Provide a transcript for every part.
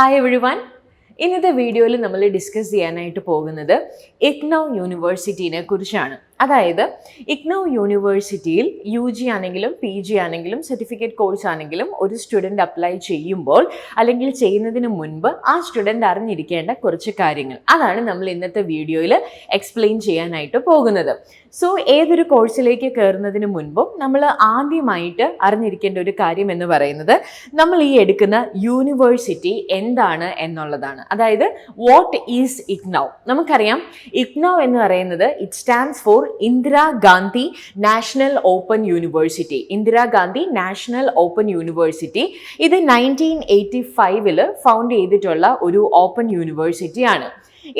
Hi everyone. ഇന്നത്തെ വീഡിയോയിൽ നമ്മൾ ഡിസ്കസ് ചെയ്യാനായിട്ട് പോകുന്നത് ഇഗ്നൗ യൂണിവേഴ്സിറ്റിനെ കുറിച്ചാണ്. അതായത് ഇഗ്നൗ യൂണിവേഴ്സിറ്റിയിൽ UG ആണെങ്കിലും PG ആണെങ്കിലും സർട്ടിഫിക്കറ്റ് കോഴ്സ് ആണെങ്കിലും ഒരു സ്റ്റുഡൻറ്റ് അപ്ലൈ ചെയ്യുമ്പോൾ അല്ലെങ്കിൽ ചെയ്യുന്നതിന് മുൻപ് ആ സ്റ്റുഡൻറ്റ് അറിഞ്ഞിരിക്കേണ്ട കുറച്ച് കാര്യങ്ങൾ അതാണ് നമ്മൾ ഇന്നത്തെ വീഡിയോയിൽ എക്സ്പ്ലെയിൻ ചെയ്യാനായിട്ട് പോകുന്നത്. സോ ഏതൊരു കോഴ്സിലേക്ക് കയറുന്നതിന് മുൻപും നമ്മൾ ആദ്യമായിട്ട് അറിഞ്ഞിരിക്കേണ്ട ഒരു കാര്യം എന്ന് പറയുന്നത് നമ്മൾ ഈ എടുക്കുന്ന യൂണിവേഴ്സിറ്റി എന്താണ് എന്നുള്ളതാണ്. അതായത് വാട്ട് ഈസ് ഇഗ്നൗ? നമുക്കറിയാം ഇഗ്നൗ എന്ന് പറയുന്നത് it stands for Indira Gandhi national open university. Indira Gandhi national open university ഇത് 1985 ഫൗണ്ട് ചെയ്തിട്ടുള്ള ഒരു ഓപ്പൺ യൂണിവേഴ്സിറ്റിയാണ്.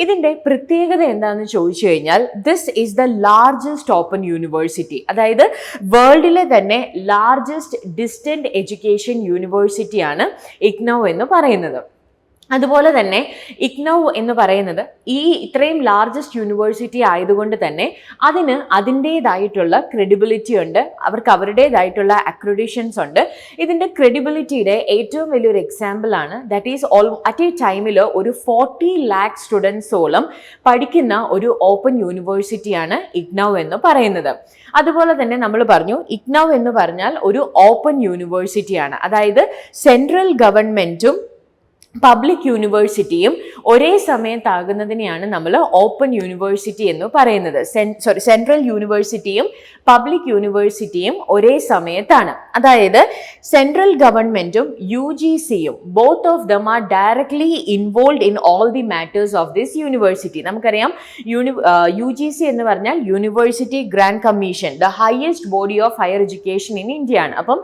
ഇതിൻ്റെ പ്രത്യേകത എന്താണെന്ന് ചോദിച്ചു കഴിഞ്ഞാൽ this is the largest open university. അതായത് വേൾഡിലെ തന്നെ ലാർജസ്റ്റ് ഡിസ്റ്റൻറ്റ് എഡ്യൂക്കേഷൻ യൂണിവേഴ്സിറ്റിയാണ് ഇഗ്നൗ എന്ന് പറയുന്നത്. അതുപോലെ തന്നെ ഇഗ്നൗ എന്ന് പറയുന്നത് ഈ ഇത്രയും ലാർജസ്റ്റ് യൂണിവേഴ്സിറ്റി ആയതുകൊണ്ട് തന്നെ അതിന് അതിൻ്റേതായിട്ടുള്ള ക്രെഡിബിലിറ്റി ഉണ്ട്, അവർക്ക് അവരുടേതായിട്ടുള്ള അക്രഡിഷൻസ് ഉണ്ട്. ഇതിൻ്റെ ക്രെഡിബിലിറ്റിയുടെ ഏറ്റവും വലിയൊരു എക്സാമ്പിളാണ് ദാറ്റ് ഈസ് അറ്റ് എ ടൈമിൽ ഒരു 40 lakh സ്റ്റുഡൻസോളം പഠിക്കുന്ന ഒരു ഓപ്പൺ യൂണിവേഴ്സിറ്റിയാണ് ഇഗ്നൗ എന്ന് പറയുന്നത്. അതുപോലെ തന്നെ നമ്മൾ പറഞ്ഞു ഇഗ്നൗ എന്ന് പറഞ്ഞാൽ ഒരു ഓപ്പൺ യൂണിവേഴ്സിറ്റിയാണ്. അതായത് സെൻട്രൽ ഗവൺമെൻറ്റും പബ്ലിക് യൂണിവേഴ്സിറ്റിയും ഒരേ സമയത്താകുന്നതിനെയാണ് നമ്മൾ ഓപ്പൺ യൂണിവേഴ്സിറ്റി എന്ന് പറയുന്നത്. സെൻട്രൽ യൂണിവേഴ്സിറ്റിയും പബ്ലിക് യൂണിവേഴ്സിറ്റിയും ഒരേ സമയത്താണ്. അതായത് സെൻട്രൽ ഗവൺമെൻറ്റും UGCയും both of them are directly involve in all the matters of this university. നമുക്കറിയാം UGC എന്ന് പറഞ്ഞാൽ University Grant Commission, the highest body of higher education in India ആണ്. അപ്പം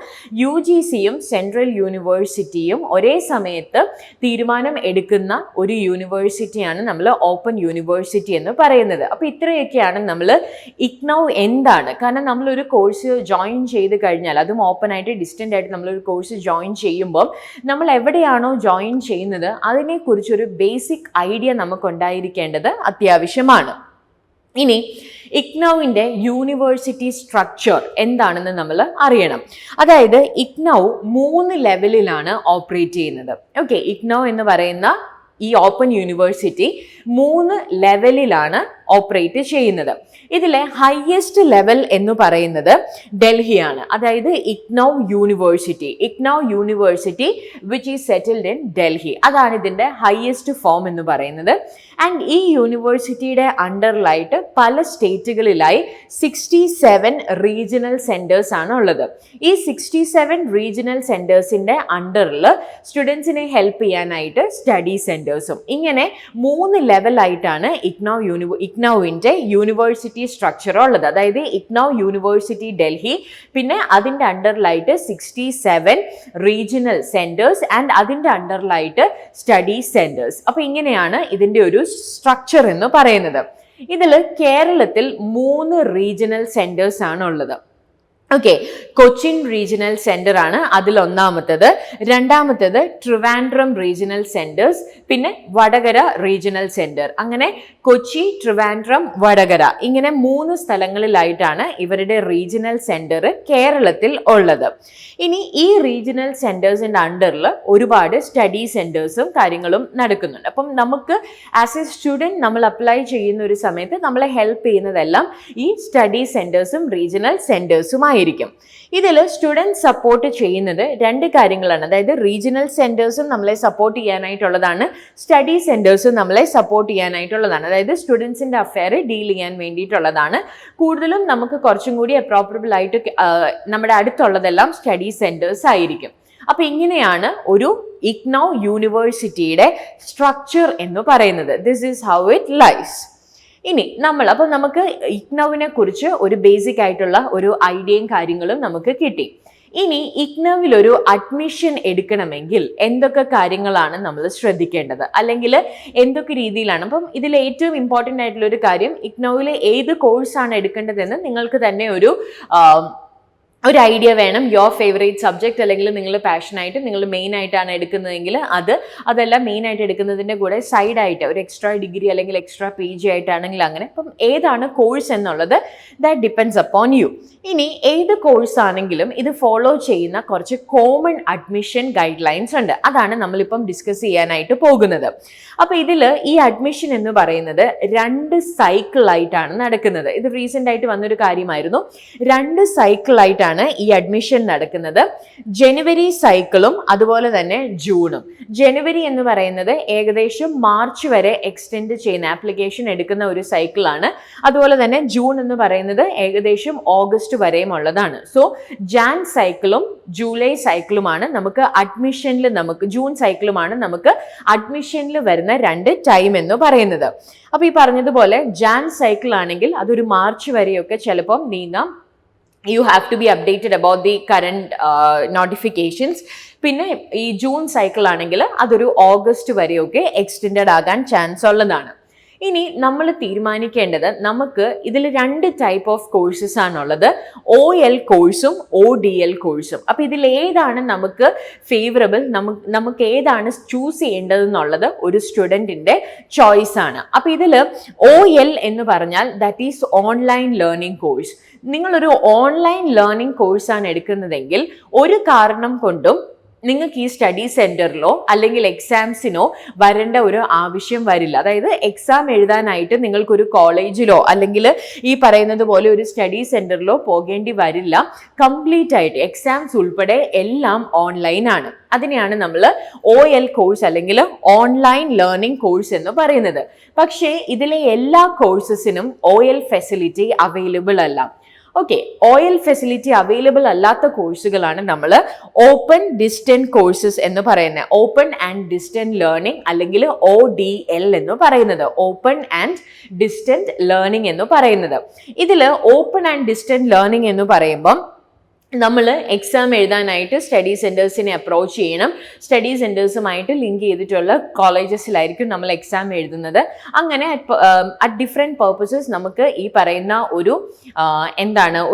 UGCയും സെൻട്രൽ യൂണിവേഴ്സിറ്റിയും ഒരേ സമയത്ത് തീരുമാനം എടുക്കുന്ന ഒരു യൂണിവേഴ്സിറ്റിയാണ് നമ്മൾ ഓപ്പൺ യൂണിവേഴ്സിറ്റി എന്ന് പറയുന്നത്. അപ്പോൾ ഇത്രയൊക്കെയാണ് നമ്മൾ ഇഗ്നൗ എന്താണ്. കാരണം നമ്മളൊരു കോഴ്സ് ജോയിൻ ചെയ്ത് കഴിഞ്ഞാൽ അതും ഓപ്പൺ ആയിട്ട് ഡിസ്റ്റൻ്റ് ആയിട്ട് നമ്മളൊരു കോഴ്സ് ജോയിൻ ചെയ്യുമ്പോൾ നമ്മൾ എവിടെയാണോ ജോയിൻ ചെയ്യുന്നത് അതിനെക്കുറിച്ചൊരു ബേസിക് ഐഡിയ നമുക്കുണ്ടായിരിക്കേണ്ടത് അത്യാവശ്യമാണ്. ഇനി ഇഗ്നൗവിൻ്റെ യൂണിവേഴ്സിറ്റി സ്ട്രക്ചർ എന്താണെന്ന് നമ്മൾ അറിയണം. അതായത് ഇഗ്നൗ 3 ലെവലിലാണ് ഓപ്പറേറ്റ് ചെയ്യുന്നത്. ഓക്കെ, ഇഗ്നൗ എന്ന് പറയുന്ന ഈ ഓപ്പൺ യൂണിവേഴ്സിറ്റി 3 ലെവലിലാണ് ഓപ്പറേറ്റ് ചെയ്യുന്നത്. ഇതിലെ ഹയസ്റ്റ് ലെവൽ എന്ന് പറയുന്നത് ഡൽഹിയാണ്. അതായത് IGNOU university which is settled in Delhi, അതാണ് ഇതിൻ്റെ ഹയസ്റ്റ് ഫോം എന്ന് പറയുന്നത്. ആൻഡ് ഈ യൂണിവേഴ്സിറ്റിയുടെ അണ്ടറിലായിട്ട് പല സ്റ്റേറ്റുകളിലായി 67 റീജിയണൽ സെൻറ്റേഴ്സ് ആണ് ഉള്ളത്. ഈ 67 റീജിയണൽ സെൻറ്റേഴ്സിൻ്റെ അണ്ടറിൽ സ്റ്റുഡൻസിനെ ഹെൽപ്പ് ചെയ്യാനായിട്ട് സ്റ്റഡി സെൻറ്റേഴ്സും, ഇങ്ങനെ 3 ലെവലായിട്ടാണ് ഇഗ്നൗവിൻ്റെ യൂണിവേഴ്സിറ്റി സ്ട്രക്ചർ ഉള്ളത്. അതായത് ഇഗ്നൗ യൂണിവേഴ്സിറ്റി ഡൽഹി, പിന്നെ അതിൻ്റെ അണ്ടറിലായിട്ട് 67 റീജിയണൽ സെൻറ്റേഴ്സ് ആൻഡ് അതിൻ്റെ അണ്ടറിലായിട്ട് സ്റ്റഡി സെൻറ്റേഴ്സ്. അപ്പോൾ ഇങ്ങനെയാണ് ഇതിൻ്റെ ഒരു സ്ട്രക്ചർ എന്ന് പറയുന്നത്. ഇതിൽ കേരളത്തിൽ 3 റീജിയണൽ സെൻറ്റേഴ്സ് ആണ് ഉള്ളത്. ഓക്കെ, കൊച്ചിൻ റീജിയണൽ സെൻറ്റർ ആണ് അതിലൊന്നാമത്തത്. രണ്ടാമത്തത് ട്രിവാൻഡ്രം റീജിയണൽ സെൻറ്റേഴ്സ്, പിന്നെ വടകര റീജിയണൽ സെൻറ്റർ. അങ്ങനെ കൊച്ചി, ട്രിവാൻഡ്രം, വടകര ഇങ്ങനെ 3 സ്ഥലങ്ങളിലായിട്ടാണ് ഇവരുടെ റീജിയണൽ സെൻറ്റർ കേരളത്തിൽ ഉള്ളത്. ഇനി ഈ റീജിയണൽ സെൻറ്റേഴ്സിൻ്റെ അണ്ടറിൽ ഒരുപാട് സ്റ്റഡി സെൻറ്റേഴ്സും കാര്യങ്ങളും നടക്കുന്നുണ്ട്. അപ്പം നമുക്ക് ആസ് എ സ്റ്റുഡൻറ്റ് നമ്മൾ അപ്ലൈ ചെയ്യുന്ന ഒരു സമയത്ത് നമ്മളെ ഹെൽപ്പ് ചെയ്യുന്നതെല്ലാം ഈ സ്റ്റഡി സെൻറ്റേഴ്സും റീജിയണൽ സെൻറ്റേഴ്സുമായി ആയിരിക്കും. ഇതിൽ സ്റ്റുഡൻറ് സപ്പോർട്ട് ചെയ്യുന്നത് 2 കാര്യങ്ങളാണ്. അതായത് റീജിയണൽ സെൻറ്റേഴ്സും നമ്മളെ സപ്പോർട്ട് ചെയ്യാനായിട്ടുള്ളതാണ്, സ്റ്റഡി സെൻറ്റേഴ്സും നമ്മളെ സപ്പോർട്ട് ചെയ്യാനായിട്ടുള്ളതാണ്. അതായത് സ്റ്റുഡൻസിൻ്റെ അഫെയർ ഡീൽ ചെയ്യാൻ വേണ്ടിയിട്ടുള്ളതാണ്. കൂടുതലും നമുക്ക് കുറച്ചും കൂടി അപ്രോപ്രിയബിൾ ആയിട്ട് നമ്മുടെ അടുത്തുള്ളതെല്ലാം സ്റ്റഡി സെൻറ്റേഴ്സ് ആയിരിക്കും. അപ്പോൾ ഇങ്ങനെയാണ് ഒരു ഇഗ്നൗ യൂണിവേഴ്സിറ്റിയുടെ സ്ട്രക്ചർ എന്ന് പറയുന്നത്. This is how it lies. ഇനി നമുക്ക് ഇഗ്നൗവിനെ കുറിച്ച് ഒരു ബേസിക് ആയിട്ടുള്ള ഒരു ഐഡിയയും കാര്യങ്ങളും നമുക്ക് കിട്ടി. ഇനി ഇഗ്നൗവിൽ ഒരു അഡ്മിഷൻ എടുക്കണമെങ്കിൽ എന്തൊക്കെ കാര്യങ്ങളാണ് നമ്മൾ ശ്രദ്ധിക്കേണ്ടത്, അല്ലെങ്കിൽ എന്തൊക്കെ രീതിയിലാണ്? അപ്പം ഇതിൽ ഏറ്റവും ഇമ്പോർട്ടൻ്റ് ആയിട്ടുള്ള ഒരു കാര്യം, ഇഗ്നൗവിലെ ഏത് കോഴ്സാണ് എടുക്കേണ്ടതെന്ന് നിങ്ങൾക്ക് തന്നെ ഒരു ഐഡിയ വേണം, യുവർ ഫേവറേറ്റ് സബ്ജക്റ്റ് അല്ലെങ്കിൽ നിങ്ങൾ പാഷനായിട്ട് നിങ്ങൾ മെയിൻ ആയിട്ടാണ് എടുക്കുന്നതെങ്കിൽ അതെല്ലാം മെയിൻ ആയിട്ട് എടുക്കുന്നതിൻ്റെ കൂടെ സൈഡായിട്ട് ഒരു എക്സ്ട്രാ ഡിഗ്രി അല്ലെങ്കിൽ എക്സ്ട്രാ PG ആയിട്ടാണെങ്കിൽ അങ്ങനെ. അപ്പം ഏതാണ് കോഴ്സ് എന്നുള്ളത് ദാറ്റ് ഡിപ്പെൻഡ്സ് അപ്പോൺ യു. ഇനി ഏത് കോഴ്സ് ആണെങ്കിലും ഇത് ഫോളോ ചെയ്യുന്ന കുറച്ച് കോമൺ അഡ്മിഷൻ ഗൈഡ് ലൈൻസ് ഉണ്ട്. അതാണ് നമ്മളിപ്പം ഡിസ്കസ് ചെയ്യാനായിട്ട് പോകുന്നത്. അപ്പോൾ ഇതിൽ ഈ അഡ്മിഷൻ എന്ന് പറയുന്നത് 2 സൈക്കിളായിട്ടാണ് നടക്കുന്നത്. ഇത് റീസെൻ്റ് ആയിട്ട് വന്നൊരു കാര്യമായിരുന്നു. 2 സൈക്കിളായിട്ടാണ് ഈ അഡ്മിഷൻ നടക്കുന്നത്. ജനുവരി സൈക്കിളും അതുപോലെ തന്നെ ജൂണും. ജനുവരി എന്ന് പറയുന്നത് ഏകദേശം മാർച്ച് വരെ എക്സ്റ്റെൻഡ് ചെയ്യുന്ന ആപ്ലിക്കേഷൻ എടുക്കുന്ന ഒരു സൈക്കിളാണ്. അതുപോലെ തന്നെ ജൂൺ എന്ന് പറയുന്നത് ഏകദേശം ഓഗസ്റ്റ് വരെയും ഉള്ളതാണ്. സോ ജാൻ സൈക്കിളും ജൂലൈ സൈക്കിളുമാണ് നമുക്ക് അഡ്മിഷനിൽ, ജൂൺ സൈക്കിളുമാണ് നമുക്ക് അഡ്മിഷനിൽ വരുന്ന 2 ടൈം എന്ന് പറയുന്നത്. അപ്പൊ ഈ പറഞ്ഞതുപോലെ ജാൻ സൈക്കിൾ ആണെങ്കിൽ അതൊരു മാർച്ച് വരെയൊക്കെ ചിലപ്പം നീങ്ങാം. You have to be updated about the current notifications. പിന്നെ ഈ ജൂൺ സൈക്കിൾ ആണെങ്കിൽ അതൊരു ഓഗസ്റ്റ് വരെയൊക്കെ എക്സ്റ്റെൻഡഡ് ആകാൻ ചാൻസ് ഉള്ളതാണ്. ഇനി നമ്മൾ തീരുമാനിക്കേണ്ടത്, നമുക്ക് ഇതിൽ 2 ടൈപ്പ് ഓഫ് കോഴ്സസ് ആണുള്ളത്, OL കോഴ്സും ODL കോഴ്സും. അപ്പോൾ ഇതിൽ ഏതാണ് നമുക്ക് ഫേവറബിൾ, നമുക്ക് ഏതാണ് ചൂസ് ചെയ്യേണ്ടതെന്നുള്ളത് ഒരു സ്റ്റുഡൻറ്റിൻ്റെ ചോയ്സ് ആണ്. അപ്പോൾ ഇതിൽ OL എന്ന് പറഞ്ഞാൽ that is online learning course. നിങ്ങളൊരു ഓൺലൈൻ ലേണിംഗ് കോഴ്സാണ് എടുക്കുന്നതെങ്കിൽ ഒരു കാരണം കൊണ്ടും നിങ്ങൾക്ക് ഈ സ്റ്റഡി സെൻറ്ററിലോ അല്ലെങ്കിൽ എക്സാംസിനോ വരേണ്ട ഒരു ആവശ്യം വരില്ല. അതായത് എക്സാം എഴുതാനായിട്ട് നിങ്ങൾക്കൊരു കോളേജിലോ അല്ലെങ്കിൽ ഈ പറയുന്നത് പോലെ ഒരു സ്റ്റഡി സെൻറ്ററിലോ പോകേണ്ടി വരില്ല. കംപ്ലീറ്റ് ആയിട്ട് എക്സാംസ് ഉൾപ്പെടെ എല്ലാം ഓൺലൈനാണ്. അതിനെയാണ് നമ്മൾ OL കോഴ്സ് അല്ലെങ്കിൽ ഓൺലൈൻ ലേണിംഗ് കോഴ്സ് എന്ന് പറയുന്നത്. പക്ഷേ ഇതിലെ എല്ലാ കോഴ്സസിനും OL ഫെസിലിറ്റി അവൈലബിൾ അല്ല. ഓക്കെ, OL ഫെസിലിറ്റി അവൈലബിൾ അല്ലാത്ത കോഴ്സുകളാണ് നമ്മൾ ഓപ്പൺ ഡിസ്റ്റൻറ്റ് കോഴ്സസ് എന്ന് പറയുന്നത്. ഓപ്പൺ ആൻഡ് ഡിസ്റ്റൻറ്റ് ലേണിംഗ് അല്ലെങ്കിൽ ODL എന്ന് പറയുന്നത്. ഓപ്പൺ ആൻഡ് ഡിസ്റ്റൻറ്റ് ലേണിംഗ് എന്ന് പറയുന്നത്. ഇതിൽ ഓപ്പൺ ആൻഡ് ഡിസ്റ്റൻറ്റ് ലേണിംഗ് എന്ന് പറയുമ്പം നമ്മൾ എക്സാം എഴുതാനായിട്ട് സ്റ്റഡി സെൻറ്റേഴ്സിനെ അപ്രോച്ച് ചെയ്യണം. സ്റ്റഡി സെൻറ്റേഴ്സുമായിട്ട് ലിങ്ക് ചെയ്തിട്ടുള്ള കോളേജസിലായിരിക്കും നമ്മൾ എക്സാം എഴുതുന്നത്. അങ്ങനെ അറ്റ് ഡിഫറെൻറ്റ് പർപ്പസസ് നമുക്ക് ഈ പറയുന്ന ഒരു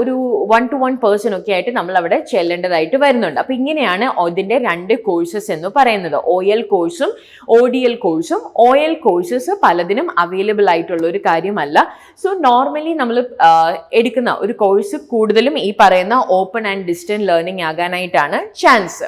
ഒരു 1-to-1 പേഴ്സൺ ഒക്കെ ആയിട്ട് നമ്മൾ അവിടെ ചെല്ലേണ്ടതായിട്ട് വരുന്നുണ്ട്. അപ്പോൾ ഇങ്ങനെയാണ് ഇതിൻ്റെ 2 കോഴ്സസ് എന്ന് പറയുന്നത്, OL കോഴ്സും ODL കോഴ്സും. OL കോഴ്സസ് പലതിനും അവൈലബിൾ ആയിട്ടുള്ള ഒരു കാര്യമല്ല. സോ നോർമലി നമ്മൾ എടുക്കുന്ന ഒരു കോഴ്സ് കൂടുതലും ഈ പറയുന്ന ഓപ്പൺ ആൻഡ് ഡിസ്റ്റൻറ്റ് ലേണിംഗ് ആകാനായിട്ടാണ് ചാൻസ്.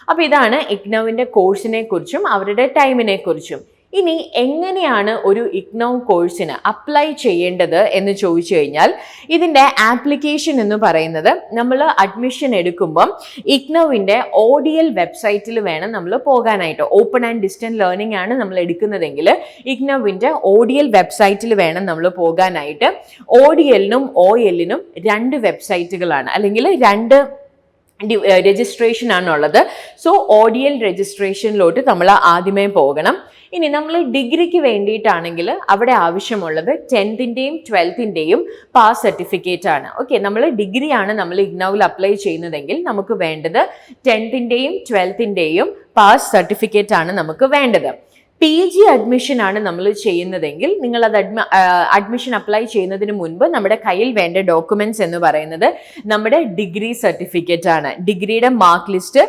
അപ്പോൾ ഇതാണ് ഇഗ്നോവിൻ്റെ കോഴ്സിനെ കുറിച്ചും അവരുടെ ടൈമിനെ കുറിച്ചും. ഇനി എങ്ങനെയാണ് ഒരു ഇഗ്നോ കോഴ്സിന് അപ്ലൈ ചെയ്യേണ്ടത് എന്ന് ചോദിച്ചു കഴിഞ്ഞാൽ, ഇതിൻ്റെ ആപ്ലിക്കേഷൻ എന്ന് പറയുന്നത് നമ്മൾ അഡ്മിഷൻ എടുക്കുമ്പം ഇഗ്നോവിൻ്റെ ODL വെബ്സൈറ്റിൽ വേണം നമ്മൾ പോകാനായിട്ട്. ഓപ്പൺ ആൻഡ് ഡിസ്റ്റൻറ്റ് ലേണിംഗ് ആണ് നമ്മൾ എടുക്കുന്നതെങ്കിൽ ഇഗ്നോവിൻ്റെ ODL വെബ്സൈറ്റിൽ വേണം നമ്മൾ പോകാനായിട്ട്. ODLനും OLനും 2 വെബ്സൈറ്റുകളാണ്, അല്ലെങ്കിൽ 2 രജിസ്ട്രേഷൻ ആണുള്ളത്. സോ ODL രജിസ്ട്രേഷനിലോട്ട് നമ്മൾ ആദ്യമേ പോകണം. ഇനി നമ്മൾ ഡിഗ്രിക്ക് വേണ്ടിയിട്ടാണെങ്കിൽ അവിടെ ആവശ്യമുള്ളത് 10th-ന്റെയും 12th-ന്റെയും പാസ് സർട്ടിഫിക്കറ്റ് ആണ്. ഓക്കെ, നമ്മൾ ഡിഗ്രിയാണ് നമ്മൾ ഇഗ്നോവിൽ അപ്ലൈ ചെയ്യുന്നതെങ്കിൽ നമുക്ക് വേണ്ടത് 10th-ന്റെയും 12th-ന്റെയും പാസ് സർട്ടിഫിക്കറ്റ് ആണ് നമുക്ക് വേണ്ടത്. PG അഡ്മിഷൻ ആണ് നമ്മൾ ചെയ്യുന്നതെങ്കിൽ നിങ്ങൾ അത് അഡ്മിഷൻ അപ്ലൈ ചെയ്യുന്നതിന് മുൻപ് നമ്മുടെ കയ്യിൽ വേണ്ട ഡോക്യുമെന്റ്സ് എന്ന് പറയുന്നത് നമ്മുടെ ഡിഗ്രി സർട്ടിഫിക്കറ്റ് ആണ്. ഡിഗ്രിയുടെ മാർക്ക് ലിസ്റ്റ്,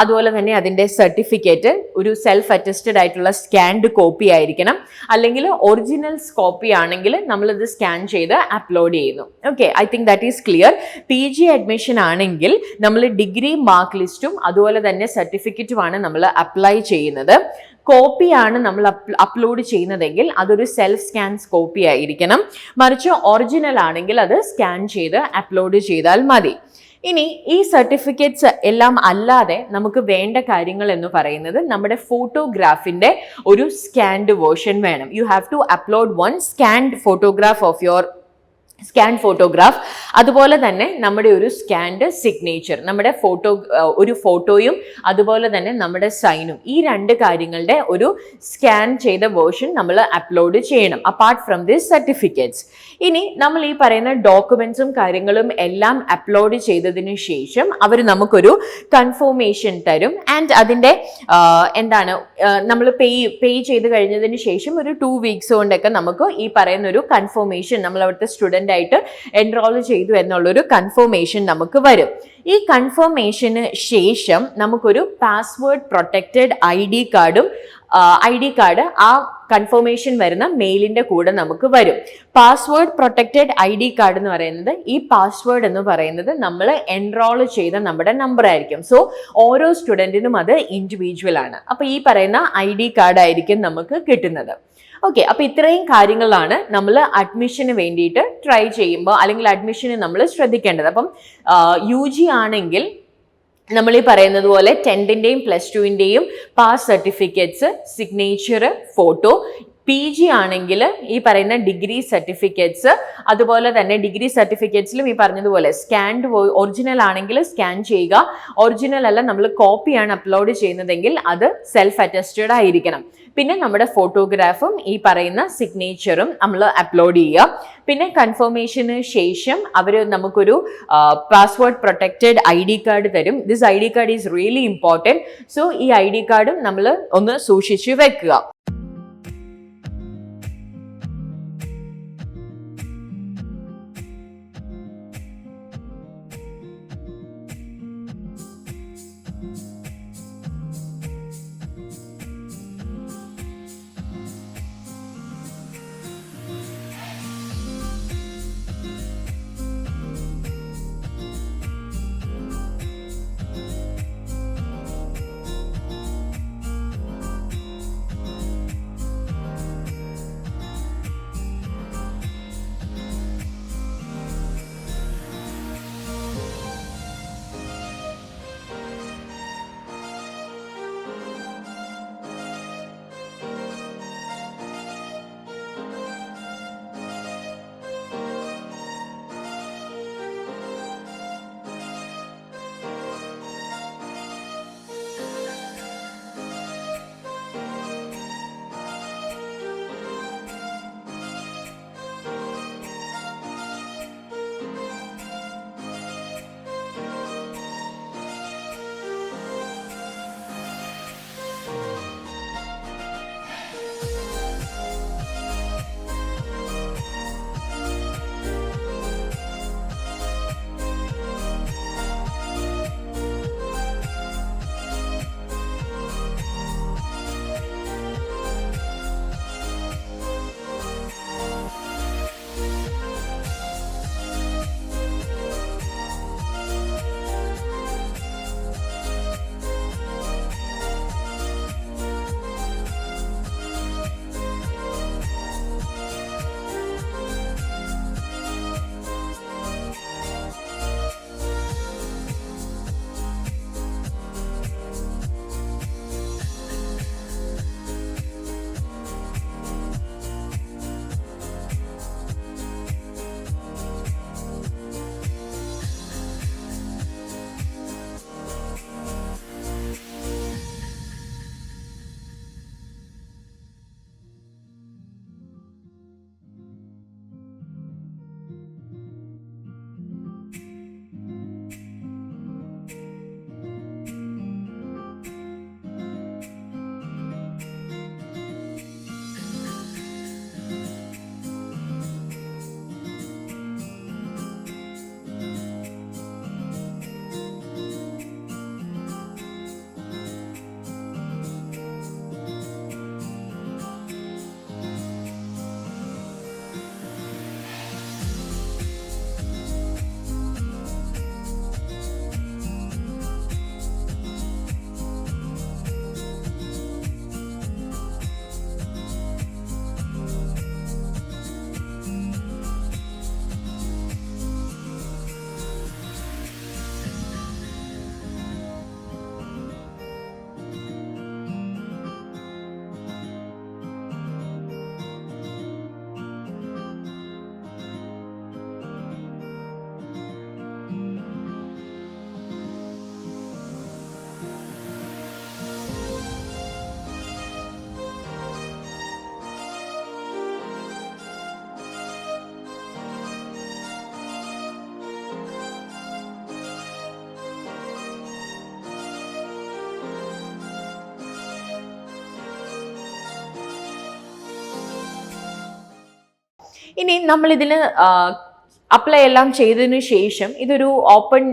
അതുപോലെ തന്നെ അതിൻ്റെ സർട്ടിഫിക്കറ്റ് ഒരു സെൽഫ് അറ്റസ്റ്റഡ് ആയിട്ടുള്ള സ്കാൻഡ് കോപ്പി ആയിരിക്കണം. അല്ലെങ്കിൽ ഒറിജിനൽ കോപ്പി ആണെങ്കിൽ നമ്മളിത് സ്കാൻ ചെയ്ത് അപ്ലോഡ് ചെയ്യുന്നു. Okay, I think that is clear. PG admission ആണെങ്കിൽ നമ്മൾ ഡിഗ്രി മാർക്ക് ലിസ്റ്റും അതുപോലെ തന്നെ സർട്ടിഫിക്കറ്റുമാണ് നമ്മൾ അപ്ലൈ ചെയ്യുന്നത്. കോപ്പിയാണ് നമ്മൾ അപ്ലോഡ് ചെയ്യുന്നതെങ്കിൽ അതൊരു സെൽഫ് സ്കാൻ കോപ്പി ആയിരിക്കണം. മറിച്ച് ഒറിജിനൽ ആണെങ്കിൽ അത് സ്കാൻ ചെയ്ത് അപ്ലോഡ് ചെയ്താൽ മതി. ഇനി ഈ സർട്ടിഫിക്കറ്റ്സ് എല്ലാം അല്ലാതെ നമുക്ക് വേണ്ട കാര്യങ്ങൾ എന്ന് പറയുന്നത് നമ്മുടെ ഫോട്ടോഗ്രാഫിൻ്റെ ഒരു സ്കാൻഡ് വേർഷൻ വേണം. You have to upload 1 scanned photograph of your scan photograph. അതുപോലെ തന്നെ നമ്മുടെ ഒരു സ്കാൻഡ് സിഗ്നേച്ചർ, നമ്മുടെ ഒരു ഫോട്ടോയും അതുപോലെ തന്നെ നമ്മുടെ സൈനും, ഈ 2 കാര്യങ്ങളുടെ ഒരു സ്കാൻ ചെയ്ത വേർഷൻ നമ്മൾ അപ്ലോഡ് ചെയ്യണം അപ്പാർട്ട് ഫ്രം ദിസ് സർട്ടിഫിക്കറ്റ്സ്. ഇനി നമ്മൾ ഈ പറയുന്ന ഡോക്യുമെന്റ്സും കാര്യങ്ങളും എല്ലാം അപ്ലോഡ് ചെയ്തതിന് ശേഷം അവർ നമുക്കൊരു കൺഫർമേഷൻ തരും. ആൻഡ് അതിൻ്റെ നമ്മൾ പേ ചെയ്ത് കഴിഞ്ഞതിന് ശേഷം ഒരു 2 weeks കൊണ്ടൊക്കെ നമുക്ക് ഈ പറയുന്ന ഒരു കൺഫർമേഷൻ, നമ്മൾ അവിടുത്തെ സ്റ്റുഡൻ്റ് സ്റ്റുഡൻ്റ് ആയിട്ട് എൻറോൾ ചെയ്തു എന്നുള്ളൊരു കൺഫർമേഷൻ നമുക്ക് വരും. ഈ കൺഫർമേഷന് ശേഷം നമുക്കൊരു പാസ്വേഡ് പ്രൊട്ടക്റ്റഡ് ID കാർഡും ID കാർഡ് ആ കൺഫർമേഷൻ വരുന്ന മെയിലിന്റെ കൂടെ നമുക്ക് വരും. പാസ്വേഡ് പ്രൊട്ടക്റ്റഡ് ID കാർഡ് എന്ന് പറയുന്നത്, ഈ പാസ്വേഡ് എന്ന് പറയുന്നത് നമ്മൾ എൻറോൾ ചെയ്ത നമ്മുടെ നമ്പർ ആയിരിക്കും. സോ ഓരോ സ്റ്റുഡൻറ്റിനും അത് ഇൻഡിവിജ്വൽ ആണ്. അപ്പോൾ ഈ പറയുന്ന ID കാർഡ് ആയിരിക്കും നമുക്ക് കിട്ടുന്നത്. ഓക്കെ, അപ്പൊ ഇത്രയും കാര്യങ്ങളാണ് നമ്മൾ അഡ്മിഷന് വേണ്ടിയിട്ട് ട്രൈ ചെയ്യുമ്പോൾ അല്ലെങ്കിൽ അഡ്മിഷന് നമ്മൾ ശ്രദ്ധിക്കേണ്ടത്. അപ്പം UG ആണെങ്കിൽ നമ്മൾ ഈ പറയുന്നത് പോലെ 10ന്റെയും +2ന്റെയും pass certificates, signature, photo. PG ആണെങ്കിൽ ഈ പറയുന്ന ഡിഗ്രി സർട്ടിഫിക്കറ്റ്സ്, അതുപോലെ തന്നെ ഡിഗ്രി സർട്ടിഫിക്കറ്റ്സിലും ഈ പറഞ്ഞതുപോലെ സ്കാൻഡ് ഒറിജിനൽ ആണെങ്കിൽ സ്കാൻ ചെയ്യുക. ഒറിജിനൽ അല്ല, നമ്മൾ കോപ്പിയാണ് അപ്ലോഡ് ചെയ്യുന്നതെങ്കിൽ അത് സെൽഫ് അറ്റസ്റ്റഡ് ആയിരിക്കണം. പിന്നെ നമ്മുടെ ഫോട്ടോഗ്രാഫും ഈ പറയുന്ന സിഗ്നേച്ചറും നമ്മൾ അപ്ലോഡ് ചെയ്യുക. പിന്നെ കൺഫർമേഷന് ശേഷം അവർ നമുക്കൊരു പാസ്വേഡ് പ്രൊട്ടക്റ്റഡ് ID കാർഡ് തരും. This ID card is really important. So ഈ ID കാർഡും നമ്മൾ ഒന്ന് സൂക്ഷിച്ചു വെക്കുക. ഇനി നമ്മൾ ഇതിന് അപ്ലൈ എല്ലാം ചെയ്തതിനു ശേഷം ഇതൊരു ഓപ്പൺ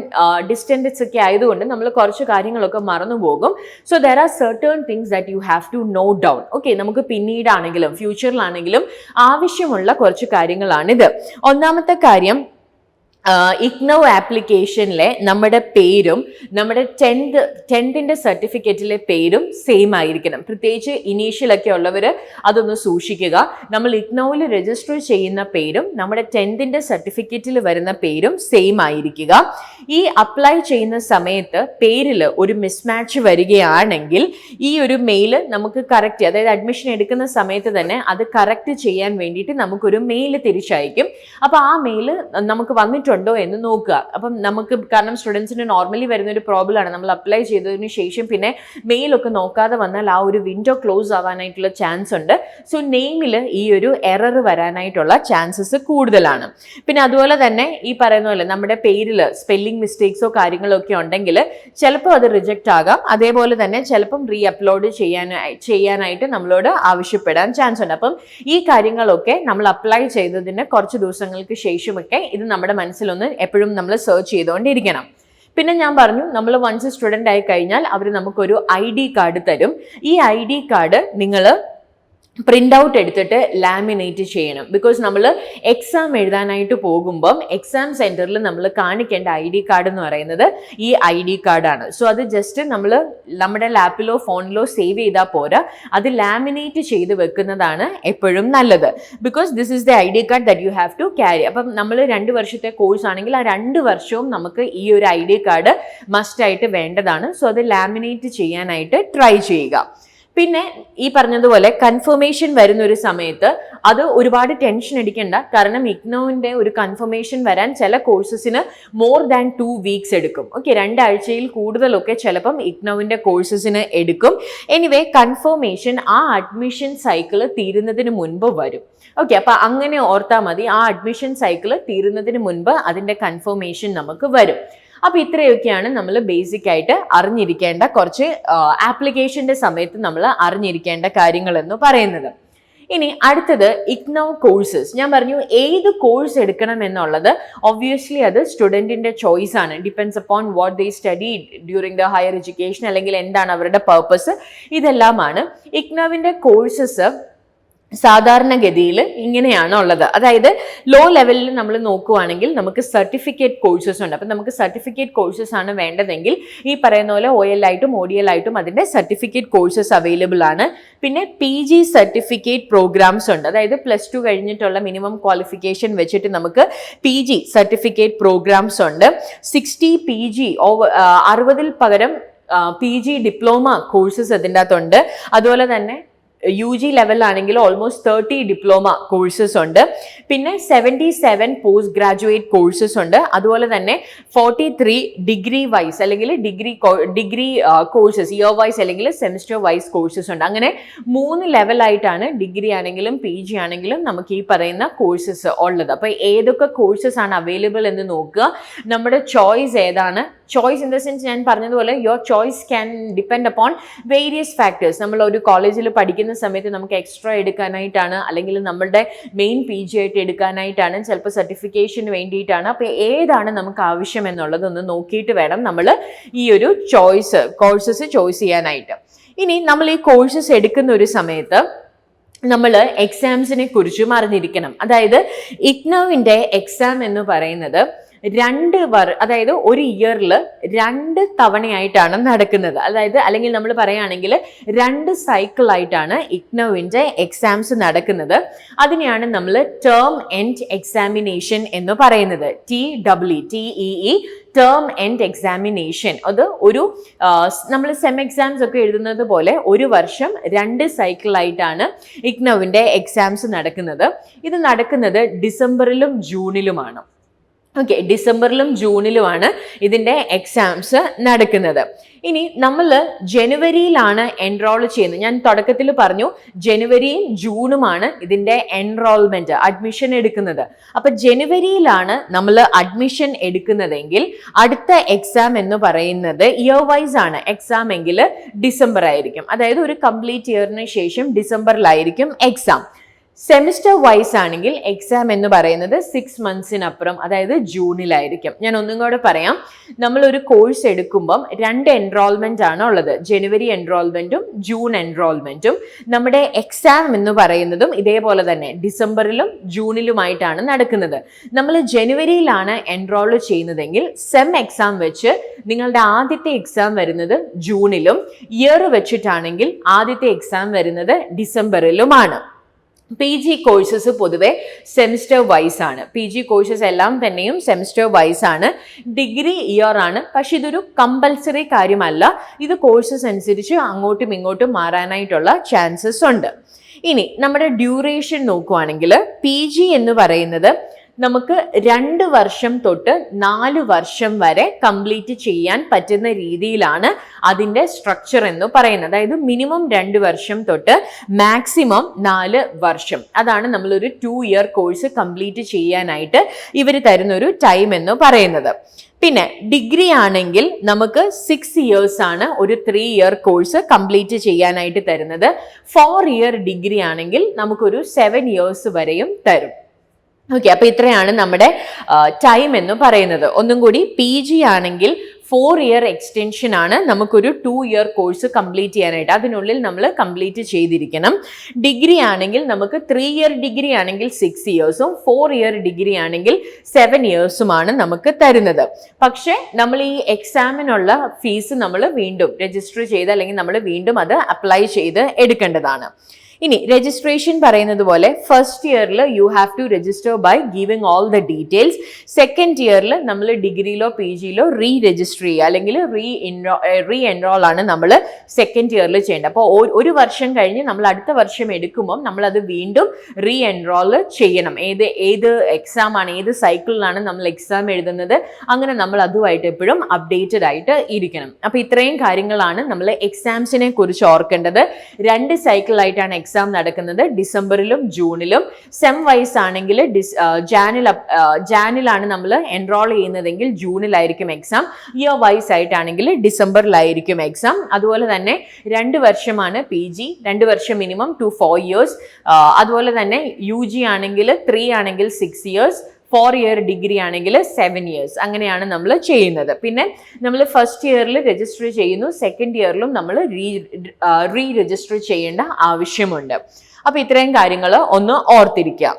ഡിസ്റ്റൻസ് ഒക്കെ ആയതുകൊണ്ട് നമ്മൾ കുറച്ച് കാര്യങ്ങളൊക്കെ മറന്നു പോകും. So there are certain things that you have to note down. Okay, നമുക്ക് പിന്നീടാണെങ്കിലും ഫ്യൂച്ചറിലാണെങ്കിലും ആവശ്യമുള്ള കുറച്ച് കാര്യങ്ങളാണിത്. ഒന്നാമത്തെ കാര്യം, ഇഗ്നോ ആപ്ലിക്കേഷനിലെ നമ്മുടെ പേരും നമ്മുടെ ടെൻത്തിൻ്റെ സർട്ടിഫിക്കറ്റിലെ പേരും സെയിം ആയിരിക്കണം. പ്രത്യേകിച്ച് ഇനീഷ്യലൊക്കെ ഉള്ളവർ അതൊന്ന് സൂക്ഷിക്കുക. നമ്മൾ ഇഗ്നോയിൽ രജിസ്റ്റർ ചെയ്യുന്ന പേരും നമ്മുടെ ടെൻത്തിൻ്റെ സർട്ടിഫിക്കറ്റിൽ വരുന്ന പേരും സെയിം ആയിരിക്കുക. ഈ അപ്ലൈ ചെയ്യുന്ന സമയത്ത് പേരിൽ ഒരു മിസ്മാച്ച് വരികയാണെങ്കിൽ ഈ ഒരു മെയിൽ നമുക്ക് കറക്റ്റ്, അതായത് അഡ്മിഷൻ എടുക്കുന്ന സമയത്ത് തന്നെ അത് കറക്റ്റ് ചെയ്യാൻ വേണ്ടിയിട്ട് നമുക്കൊരു മെയിൽ തിരിച്ചയക്കും. അപ്പോൾ ആ മെയിൽ നമുക്ക് വന്നിട്ടുണ്ടോ എന്ന് നോക്കുക. അപ്പം നമുക്ക്, കാരണം സ്റ്റുഡൻസിന് നോർമലി വരുന്ന ഒരു പ്രോബ്ലം ആണ്, നമ്മൾ അപ്ലൈ ചെയ്തതിന് ശേഷം പിന്നെ മെയിലൊക്കെ നോക്കാതെ വന്നാൽ ആ ഒരു വിൻഡോ ക്ലോസ് ആവാനായിട്ടുള്ള ചാൻസ് ഉണ്ട്. സോ നെയിമിൽ ഈ ഒരു എറർ വരാനായിട്ടുള്ള ചാൻസസ് കൂടുതലാണ്. പിന്നെ അതുപോലെ തന്നെ ഈ പറയുന്ന പോലെ നമ്മുടെ പേരിൽ സ്പെല്ലിംഗ് മിസ്റ്റേക്സോ കാര്യങ്ങളോ ഒക്കെ ഉണ്ടെങ്കിൽ ചിലപ്പോൾ അത് റിജക്റ്റ് ആകാം. അതേപോലെ തന്നെ ചിലപ്പം റീ അപ്ലോഡ് ചെയ്യാനായിട്ട് നമ്മളോട് ആവശ്യപ്പെടാൻ ചാൻസ് ഉണ്ട്. അപ്പം ഈ കാര്യങ്ങളൊക്കെ നമ്മൾ അപ്ലൈ ചെയ്തതിന് കുറച്ച് ദിവസങ്ങൾക്ക് ശേഷമൊക്കെ ഇത് നമ്മുടെ മനസ്സിലൊന്ന് എപ്പോഴും നമ്മൾ സെർച്ച് ചെയ്തുകൊണ്ടിരിക്കണം. പിന്നെ ഞാൻ പറഞ്ഞു, നമ്മൾ വൺസ് സ്റ്റുഡൻ്റ് ആയി കഴിഞ്ഞാൽ അവർ നമുക്കൊരു ID കാർഡ് തരും. ഈ ID കാർഡ് നിങ്ങൾ പ്രിൻ്റ് ഔട്ട് എടുത്തിട്ട് ലാമിനേറ്റ് ചെയ്യണം. ബിക്കോസ് നമ്മൾ എക്സാം എഴുതാനായിട്ട് പോകുമ്പം എക്സാം സെൻറ്ററിൽ നമ്മൾ കാണിക്കേണ്ട ID കാർഡ് എന്ന് പറയുന്നത് ഈ ID കാർഡാണ്. സോ അത് ജസ്റ്റ് നമ്മൾ നമ്മുടെ ലാപ്പിലോ ഫോണിലോ സേവ് ചെയ്താൽ പോരാ, അത് ലാമിനേറ്റ് ചെയ്ത് വെക്കുന്നതാണ് എപ്പോഴും നല്ലത്. Because this is the ID card that you have to carry. അപ്പം നമ്മൾ 2 വർഷത്തെ കോഴ്സ് ആണെങ്കിൽ ആ 2 വർഷവും നമുക്ക് ഈ ഒരു ID കാർഡ് മസ്റ്റായിട്ട് വേണ്ടതാണ്. സോ അത് ലാമിനേറ്റ് ചെയ്യാനായിട്ട് ട്രൈ ചെയ്യുക. പിന്നെ ഈ പറഞ്ഞതുപോലെ കൺഫർമേഷൻ വരുന്ന ഒരു സമയത്ത് അത് ഒരുപാട് ടെൻഷൻ അടിക്കേണ്ട. കാരണം ഇഗ്നോവിൻ്റെ ഒരു കൺഫർമേഷൻ വരാൻ ചില കോഴ്സസിന് മോർ ദാൻ 2 വീക്സ് എടുക്കും. ഓക്കെ, 2 ആഴ്ചയിൽ കൂടുതലൊക്കെ ചിലപ്പം ഇഗ്നോവിൻ്റെ കോഴ്സസിന് എടുക്കും. എനിവേ, കൺഫർമേഷൻ ആ അഡ്മിഷൻ സൈക്കിൾ തീരുന്നതിന് മുൻപ് വരും. ഓക്കെ, അപ്പം അങ്ങനെ ഓർത്താൽ മതി. ആ അഡ്മിഷൻ സൈക്കിൾ തീരുന്നതിന് മുൻപ് അതിൻ്റെ കൺഫർമേഷൻ നമുക്ക് വരും. അപ്പോൾ ഇത്രയൊക്കെയാണ് നമ്മൾ ബേസിക് ആയിട്ട് അറിഞ്ഞിരിക്കേണ്ട കുറച്ച് ആപ്ലിക്കേഷൻ്റെ സമയത്ത് നമ്മൾ അറിഞ്ഞിരിക്കേണ്ട കാര്യങ്ങൾ എന്ന് പറയുന്നത്. ഇനി അടുത്തത് ഇഗ്നോ കോഴ്സസ്. ഞാൻ പറഞ്ഞു ഏത് കോഴ്സ് എടുക്കണം എന്നുള്ളത് ഒബ്വിയസ്ലി അത് സ്റ്റുഡൻറ്റിൻ്റെ ചോയ്സ് ആണ്. Depends upon what they study during the higher education, അല്ലെങ്കിൽ എന്താണ് അവരുടെ പർപ്പസ്, ഇതെല്ലാമാണ്. ഇഗ്നോവിൻ്റെ കോഴ്സസ് സാധാരണഗതിയിൽ ഇങ്ങനെയാണ് ഉള്ളത്. അതായത് ലോ ലെവലിൽ നമ്മൾ നോക്കുവാണെങ്കിൽ നമുക്ക് സർട്ടിഫിക്കറ്റ് കോഴ്സസ് ഉണ്ട്. അപ്പം നമുക്ക് സർട്ടിഫിക്കറ്റ് കോഴ്സസ് ആണ് വേണ്ടതെങ്കിൽ ഈ പറയുന്ന പോലെ OL ആയിട്ടും ODL ആയിട്ടും അതിൻ്റെ സർട്ടിഫിക്കറ്റ് കോഴ്സസ് അവൈലബിൾ ആണ്. പിന്നെ PG സർട്ടിഫിക്കറ്റ് പ്രോഗ്രാംസ് ഉണ്ട്. അതായത് +2 കഴിഞ്ഞിട്ടുള്ള മിനിമം ക്വാളിഫിക്കേഷൻ വെച്ചിട്ട് നമുക്ക് PG സർട്ടിഫിക്കറ്റ് പ്രോഗ്രാംസ് ഉണ്ട്. 60 PG 60 പകരം PG ഡിപ്ലോമ കോഴ്സസ് അതിൻ്റെ അകത്തുണ്ട്. അതുപോലെ തന്നെ UG ലെവലിലാണെങ്കിൽ ഓൾമോസ്റ്റ് 30 ഡിപ്ലോമ കോഴ്സസ് ഉണ്ട്. പിന്നെ 77 പോസ്റ്റ് ഗ്രാജുവേറ്റ് കോഴ്സസ് ഉണ്ട്. അതുപോലെ തന്നെ 43 ഡിഗ്രി വൈസ് അല്ലെങ്കിൽ ഡിഗ്രി കോഴ്സസ് ഇയർ വൈസ് അല്ലെങ്കിൽ സെമിസ്റ്റർ വൈസ് കോഴ്സസ് ഉണ്ട്. അങ്ങനെ 3 ലെവലായിട്ടാണ് ഡിഗ്രി ആണെങ്കിലും PG ആണെങ്കിലും നമുക്ക് ഈ പറയുന്ന കോഴ്സസ് ഉള്ളത്. അപ്പോൾ ഏതൊക്കെ കോഴ്സസ് ആണ് അവൈലബിൾ എന്ന് നോക്കുക. നമ്മുടെ ചോയ്സ് ഏതാണ്? ചോയ്സ് ഇൻ ദ സെൻസ് ഞാൻ പറഞ്ഞതുപോലെ your choice can depend upon various factors. നമ്മൾ ഒരു കോളേജിൽ പഠിക്കുന്ന സമയത്ത് നമുക്ക് എക്സ്ട്രാ എടുക്കാനായിട്ടാണ്, അല്ലെങ്കിൽ നമ്മളുടെ മെയിൻ PG ആയിട്ട് എടുക്കാനായിട്ടാണ്, ചിലപ്പോൾ സർട്ടിഫിക്കേഷന് വേണ്ടിയിട്ടാണ്. അപ്പോൾ ഏതാണ് നമുക്ക് ആവശ്യം എന്നുള്ളത് ഒന്ന് നോക്കിയിട്ട് വേണം നമ്മൾ ഈ ഒരു കോഴ്സസ് ചോയ്സ് ചെയ്യാനായിട്ട്. ഇനി നമ്മൾ ഈ കോഴ്സസ് എടുക്കുന്ന ഒരു സമയത്ത് നമ്മൾ എക്സാംസിനെ കുറിച്ചും അറിഞ്ഞിരിക്കണം. അതായത് ഇഗ്നോവിൻ്റെ എക്സാം എന്ന് പറയുന്നത് അതായത് ഒരു ഇയറിൽ 2 തവണയായിട്ടാണ് നടക്കുന്നത്. അതായത് അല്ലെങ്കിൽ നമ്മൾ പറയുകയാണെങ്കിൽ 2 സൈക്കിളായിട്ടാണ് ഇഗ്നോവിൻ്റെ എക്സാംസ് നടക്കുന്നത്. അതിനെയാണ് നമ്മൾ ടേം എൻഡ് എക്സാമിനേഷൻ എന്ന് പറയുന്നത്. TEE term end examination. അത് ഒരു നമ്മൾ സെം എക്സാംസ് ഒക്കെ എഴുതുന്നത് പോലെ ഒരു വർഷം 2 സൈക്കിളായിട്ടാണ് ഇഗ്നോവിൻ്റെ എക്സാംസ് നടക്കുന്നത്. ഇത് നടക്കുന്നത് ഡിസംബറിലും ജൂണിലുമാണ്. ഓക്കെ, ഡിസംബറിലും ജൂണിലുമാണ് ഇതിൻ്റെ എക്സാംസ് നടക്കുന്നത്. ഇനി നമ്മൾ ജനുവരിയിലാണ് എൻറോൾ ചെയ്യുന്നത്. ഞാൻ തുടക്കത്തിൽ പറഞ്ഞു ജനുവരിയും ജൂണുമാണ് ഇതിൻ്റെ എൻറോൾമെൻറ്റ് അഡ്മിഷൻ എടുക്കുന്നത്. അപ്പം ജനുവരിയിലാണ് നമ്മൾ അഡ്മിഷൻ എടുക്കുന്നതെങ്കിൽ അടുത്ത എക്സാം എന്ന് പറയുന്നത് ഇയർ വൈസ് ആണ് എക്സാം എങ്കിൽ ഡിസംബർ ആയിരിക്കും. അതായത് ഒരു കംപ്ലീറ്റ് ഇയറിന് ശേഷം ഡിസംബറിലായിരിക്കും എക്സാം. സെമിസ്റ്റർ വൈസ് ആണെങ്കിൽ എക്സാം എന്ന് പറയുന്നത് 6 മന്ത്സിനപ്പുറം, അതായത് ജൂണിലായിരിക്കും. ഞാൻ ഒന്നും കൂടെ പറയാം, നമ്മളൊരു കോഴ്സ് എടുക്കുമ്പം 2 എൻറോൾമെന്റ് ആണ് ഉള്ളത്, ജനുവരി എൻറോൾമെന്റും ജൂൺ എൻറോൾമെന്റും. നമ്മുടെ എക്സാം എന്ന് പറയുന്നതും ഇതേപോലെ തന്നെ ഡിസംബറിലും ജൂണിലുമായിട്ടാണ് നടക്കുന്നത്. നമ്മൾ ജനുവരിയിലാണ് എൻറോൾ ചെയ്യുന്നതെങ്കിൽ സെം എക്സാം വെച്ച് നിങ്ങളുടെ ആദ്യത്തെ എക്സാം വരുന്നത് ജൂണിലും, ഇയർ വെച്ചിട്ടാണെങ്കിൽ ആദ്യത്തെ എക്സാം വരുന്നത് ഡിസംബറിലുമാണ്. PG കോഴ്സസ് പൊതുവെ സെമിസ്റ്റർ വൈസ് ആണ്. PG കോഴ്സസ് എല്ലാം തന്നെയും സെമിസ്റ്റർ വൈസ് ആണ്. ഡിഗ്രി ഇയർ ആണ്, പക്ഷെ ഇതൊരു കമ്പൽസറി കാര്യമല്ല. ഇത് കോഴ്സസ് അനുസരിച്ച് അങ്ങോട്ടും ഇങ്ങോട്ടും മാറാനായിട്ടുള്ള ചാൻസസ് ഉണ്ട്. ഇനി നമ്മുടെ ഡ്യൂറേഷൻ നോക്കുവാണെങ്കിൽ PG എന്ന് പറയുന്നത് നമുക്ക് 2 വർഷം തൊട്ട് 4 വർഷം വരെ കംപ്ലീറ്റ് ചെയ്യാൻ പറ്റുന്ന രീതിയിലാണ് അതിൻ്റെ സ്ട്രക്ചർ എന്ന് പറയുന്നത്. അതായത് മിനിമം 2 വർഷം തൊട്ട് മാക്സിമം 4 വർഷം. അതാണ് നമ്മളൊരു 2 ഇയർ കോഴ്സ് കംപ്ലീറ്റ് ചെയ്യാനായിട്ട് ഇവർ തരുന്നൊരു ടൈം എന്ന് പറയുന്നത്. പിന്നെ ഡിഗ്രി ആണെങ്കിൽ നമുക്ക് 6 ഇയേഴ്സ് ആണ് ഒരു 3 ഇയർ കോഴ്സ് കംപ്ലീറ്റ് ചെയ്യാനായിട്ട് തരുന്നത്. 4 ഇയർ ഡിഗ്രി ആണെങ്കിൽ നമുക്കൊരു 7 ഇയേഴ്സ് വരെയും തരും. ഓക്കെ, അപ്പൊ ഇത്രയാണ് നമ്മുടെ ടൈം എന്ന് പറയുന്നത്. ഒന്നും കൂടി, PG ആണെങ്കിൽ 4 ഇയർ എക്സ്റ്റൻഷൻ ആണ്, നമുക്കൊരു 2 ഇയർ കോഴ്സ് കംപ്ലീറ്റ് ചെയ്യാനായിട്ട് അതിനുള്ളിൽ നമ്മൾ കംപ്ലീറ്റ് ചെയ്തിരിക്കണം. ഡിഗ്രി ആണെങ്കിൽ നമുക്ക് 3 ഇയർ ഡിഗ്രി ആണെങ്കിൽ 6 ഇയേഴ്സും 4 ഇയർ ഡിഗ്രി ആണെങ്കിൽ 7 ഇയേഴ്സുമാണ് നമുക്ക് തരുന്നത്. പക്ഷേ നമ്മൾ ഈ എക്സാമിനുള്ള ഫീസ് നമ്മൾ വീണ്ടും രജിസ്റ്റർ ചെയ്ത് അല്ലെങ്കിൽ നമ്മൾ വീണ്ടും അത് അപ്ലൈ ചെയ്ത് എടുക്കേണ്ടതാണ്. ഇനി രജിസ്ട്രേഷൻ പറയുന്നത് പോലെ ഫസ്റ്റ് ഇയറിൽ you have to register by giving all the details. Second ഇയറിൽ നമ്മൾ ഡിഗ്രിയിലോ PGയിലോ രജിസ്റ്റർ ചെയ്യുക അല്ലെങ്കിൽ റീ എൻറോൾ ആണ് നമ്മൾ സെക്കൻഡ് ഇയറിൽ ചെയ്യേണ്ടത്. അപ്പോൾ ഒരു വർഷം കഴിഞ്ഞ് നമ്മൾ അടുത്ത വർഷം എടുക്കുമ്പോൾ നമ്മൾ അത് വീണ്ടും റീ എൻറോൾ ചെയ്യണം. ഏത് എക്സാം ആണ്, ഏത് സൈക്കിളിലാണ് നമ്മൾ എക്സാം എഴുതുന്നത്, അങ്ങനെ നമ്മൾ അതുമായിട്ട് എപ്പോഴും അപ്ഡേറ്റഡ് ആയിട്ട് ഇരിക്കണം. അപ്പോൾ ഇത്രയും കാര്യങ്ങളാണ് നമ്മൾ എക്സാംസിനെ കുറിച്ച് ഓർക്കേണ്ടത്. 2 സൈക്കിളായിട്ടാണ് എക്സാം നടക്കുന്നത്, ഡിസംബറിലും ജൂണിലും. സെം വൈസ് ആണെങ്കിൽ ജാനിലാണ് നമ്മൾ എൻറോൾ ചെയ്യുന്നതെങ്കിൽ ജൂണിലായിരിക്കും എക്സാം. ഇയർ വൈസ് ആയിട്ടാണെങ്കിൽ ഡിസംബറിലായിരിക്കും എക്സാം. അതുപോലെ തന്നെ 2 വർഷമാണ് PG, 2 വർഷം മിനിമം ടു 4 ഇയേഴ്സ്. അതുപോലെ തന്നെ UG ആണെങ്കിൽ 3 ആണെങ്കിൽ 6 ഇയേഴ്സ്, 4 ഇയർ ഡിഗ്രി ആണെങ്കിൽ 7 ഇയേഴ്സ്. അങ്ങനെയാണ് നമ്മൾ ചെയ്യുന്നത്. പിന്നെ നമ്മൾ ഫസ്റ്റ് ഇയറിൽ രജിസ്റ്റർ ചെയ്യുന്നു, സെക്കൻഡ് ഇയറിലും നമ്മൾ റീ രജിസ്റ്റർ ചെയ്യേണ്ട ആവശ്യമുണ്ട്. അപ്പോൾ ഇത്രയും കാര്യങ്ങൾ ഒന്ന് ഓർത്തിരിക്കുക.